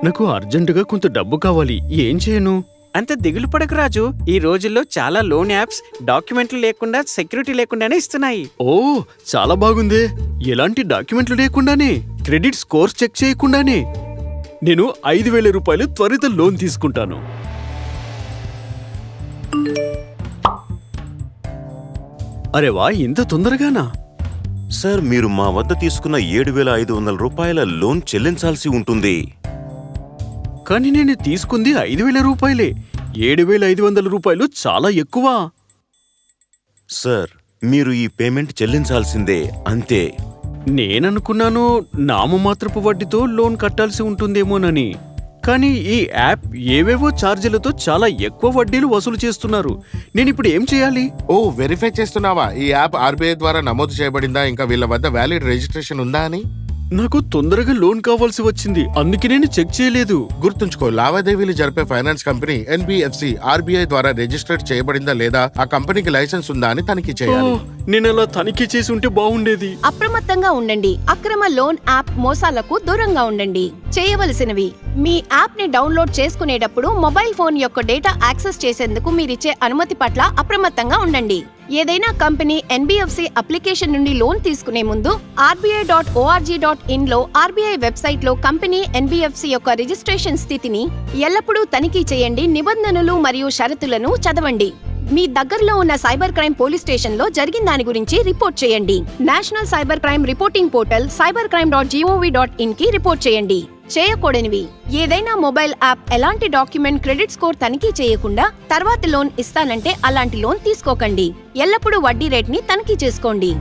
నాకు అర్జెంటుగా కొంత డబ్బు కావాలి, ఏం చేయను? అంత దిగులు పడకు రాజు. ఈ రోజుల్లో చాలా లోన్ యాప్స్ డాక్యుమెంట్లు లేకుండా, సెక్యూరిటీ లేకుండానే ఇస్తున్నాయి. ఓ, చాలా బాగుందే. ఎలాంటి డాక్యుమెంట్లు లేకుండానే, క్రెడిట్ స్కోర్స్ చెక్ చేయకుండానే నేను 5,000 రూపాయలు త్వరిత లోన్ తీసుకుంటాను. అరే వా, ఇంత తొందరగానా? సార్, మీరు మా వద్ద తీసుకున్న 7,500 రూపాయల లోన్ చెల్లించాల్సి ఉంటుంది. కానీ నేను తీసుకుంది 5,000 రూపాయలే. 7,500 రూపాయలు చాలా ఎక్కువ. సార్, మీరు ఈ పేమెంట్ చెల్లించాల్సిందే, అంతే. నేననుకున్నాను నామమాత్రపు వడ్డీతో లోన్ కట్టాల్సి ఉంటుందేమోనని. కానీ ఈ యాప్ ఏవేవో ఛార్జీలతో చాలా ఎక్కువ వడ్డీలు వసూలు చేస్తున్నారు. నేనిప్పుడు ఏం చేయాలి? ఓ, వెరిఫై చేస్తున్నావా? ఈ యాప్ ఆర్బీఐ ద్వారా నమోదు చేయబడిందా, ఇంకా వీళ్ళ వద్ద వ్యాలిడ్ రిజిస్ట్రేషన్ ఉందా అని? నాకు తొందరగా లోన్ కావాల్సి వచ్చింది, అందుకే నేను చెక్ చేయలేదు. గుర్తుంచుకో, లావాదేవీలు జరిపే ఫైనాన్స్ కంపెనీ ఎన్బిఎఫ్సి ఆర్బీఐ ద్వారా రిజిస్టర్డ్ చేయబడిందా లేదా, ఆ కంపెనీకి లైసెన్స్ ఉందా అని తనిఖీ చేయాలి. నేను అలా తనిఖీ చేసి ఉంటే బాగుండేది. అప్రమత్తంగా ఉండండి. అక్రమ లోన్ యాప్ మోసాలకు దూరంగా ఉండండి. చేయవలసినవి: మీ యాప్ ని డౌన్లోడ్ చేసుకునేటప్పుడు మొబైల్ ఫోన్ యొక్క డేటా యాక్సెస్ చేసేందుకు మీరిచ్చే అనుమతి పట్ల అప్రమత్తంగా ఉండండి. ఏదైనా కంపెనీ ఎన్బిఎఫ్సి అప్లికేషన్ నుండి లోన్ తీసుకునే ముందు rbi.org.in లో ఆర్బీఐ వెబ్సైట్ లో కంపెనీ ఎన్బిఎఫ్సి యొక్క రిజిస్ట్రేషన్ స్థితిని ఎల్లప్పుడూ తనిఖీ చేయండి. నిబంధనలు మరియు షరతులను చదవండి. మీ దగ్గరలో ఉన్న సైబర్ క్రైమ్ పోలీస్ స్టేషన్ లో జరిగిన దాని గురించి రిపోర్ట్ చేయండి. National cyber crime reporting portal cybercrime.gov.in కి రిపోర్ట్ చేయండి. చేయకూడనివి: ఏదైనా మొబైల్ యాప్ ఎలాంటి డాక్యుమెంట్ క్రెడిట్ స్కోర్ తనిఖీ చేయకుండా తర్వాత లోన్ ఇస్తానంటే అలాంటి లోన్ తీసుకోకండి. ఎల్లప్పుడూ వడ్డీ రేట్ ని తనిఖీ చేసుకోండి.